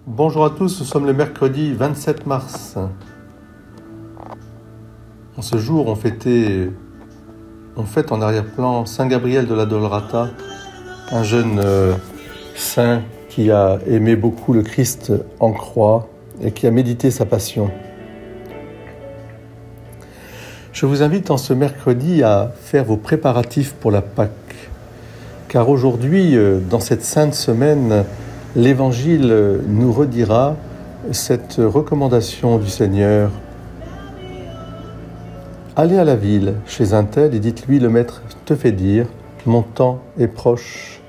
Bonjour à tous, nous sommes le mercredi 27 mars. En ce jour, on fête en arrière-plan Saint Gabriel de la Dolorata, un jeune saint qui a aimé beaucoup le Christ en croix et qui a médité sa passion. Je vous invite en ce mercredi à faire vos préparatifs pour la Pâque, car aujourd'hui, dans cette sainte semaine, l'Évangile nous redira cette recommandation du Seigneur. Allez à la ville, chez un tel, et dites-lui, le Maître te fait dire, mon temps est proche.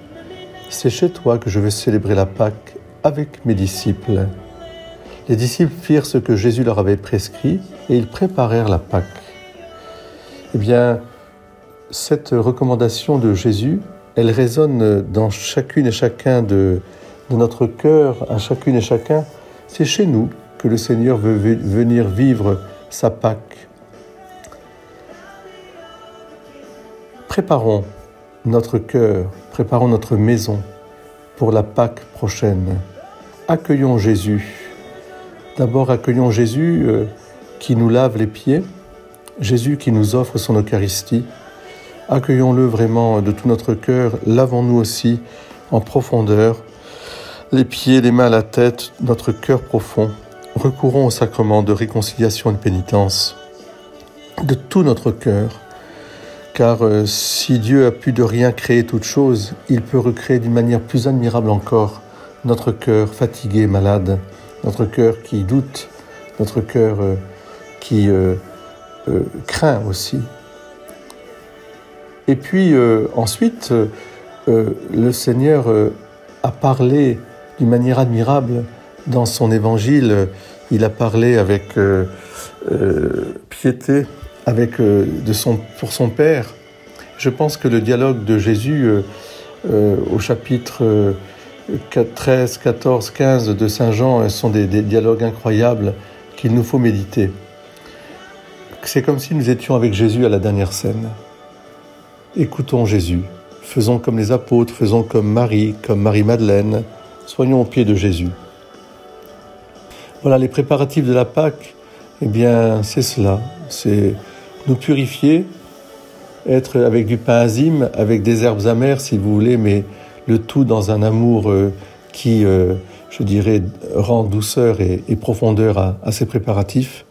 C'est chez toi que je veux célébrer la Pâque avec mes disciples. Les disciples firent ce que Jésus leur avait prescrit et ils préparèrent la Pâque. Eh bien, cette recommandation de Jésus, elle résonne dans chacune et chacun de notre cœur, à chacune et chacun. C'est chez nous que le Seigneur veut venir vivre sa Pâque. Préparons notre cœur, préparons notre maison pour la Pâque prochaine. Accueillons Jésus. D'abord, accueillons Jésus qui nous lave les pieds, Jésus qui nous offre son Eucharistie. Accueillons-le vraiment de tout notre cœur. Lavons-nous aussi en profondeur, les pieds, les mains, la tête, notre cœur profond. Recourons au sacrement de réconciliation et de pénitence de tout notre cœur. Car si Dieu a pu de rien créer toute chose, il peut recréer d'une manière plus admirable encore notre cœur fatigué, malade, notre cœur qui doute, notre cœur qui craint aussi. Et puis ensuite, le Seigneur a parlé d'une manière admirable dans son évangile. Il a parlé avec piété, pour son Père. Je pense que le dialogue de Jésus au chapitre 13, 14, 15 de Saint Jean sont des dialogues incroyables qu'il nous faut méditer. C'est comme si nous étions avec Jésus à la dernière scène. Écoutons Jésus, faisons comme les apôtres, faisons comme Marie-Madeleine, soyons au pied de Jésus. Voilà, les préparatifs de la Pâque, eh bien, c'est cela, c'est nous purifier, être avec du pain azime, avec des herbes amères si vous voulez, mais le tout dans un amour qui, je dirais, rend douceur et profondeur à ces préparatifs.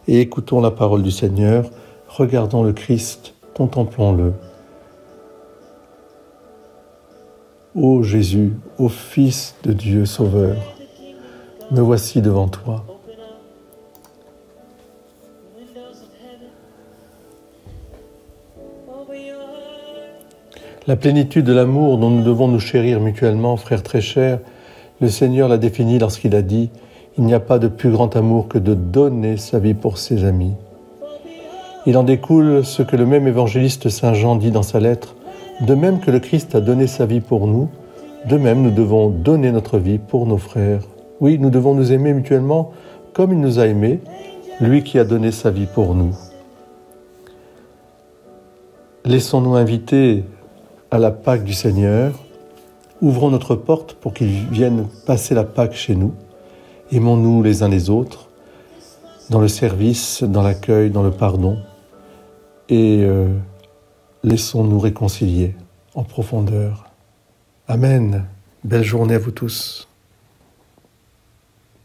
Et écoutons la parole du Seigneur, regardons le Christ, contemplons-le. Ô Jésus, ô Fils de Dieu Sauveur, me voici devant toi. La plénitude de l'amour dont nous devons nous chérir mutuellement, frères très chers, le Seigneur l'a défini lorsqu'il a dit « Il n'y a pas de plus grand amour que de donner sa vie pour ses amis ». Il en découle ce que le même évangéliste Saint Jean dit dans sa lettre « De même que le Christ a donné sa vie pour nous, de même nous devons donner notre vie pour nos frères. » Oui, nous devons nous aimer mutuellement comme il nous a aimés, lui qui a donné sa vie pour nous. Laissons-nous inviter à la Pâque du Seigneur. Ouvrons notre porte pour qu'il vienne passer la Pâque chez nous. Aimons-nous les uns les autres, dans le service, dans l'accueil, dans le pardon. Et laissons-nous réconcilier en profondeur. Amen. Belle journée à vous tous.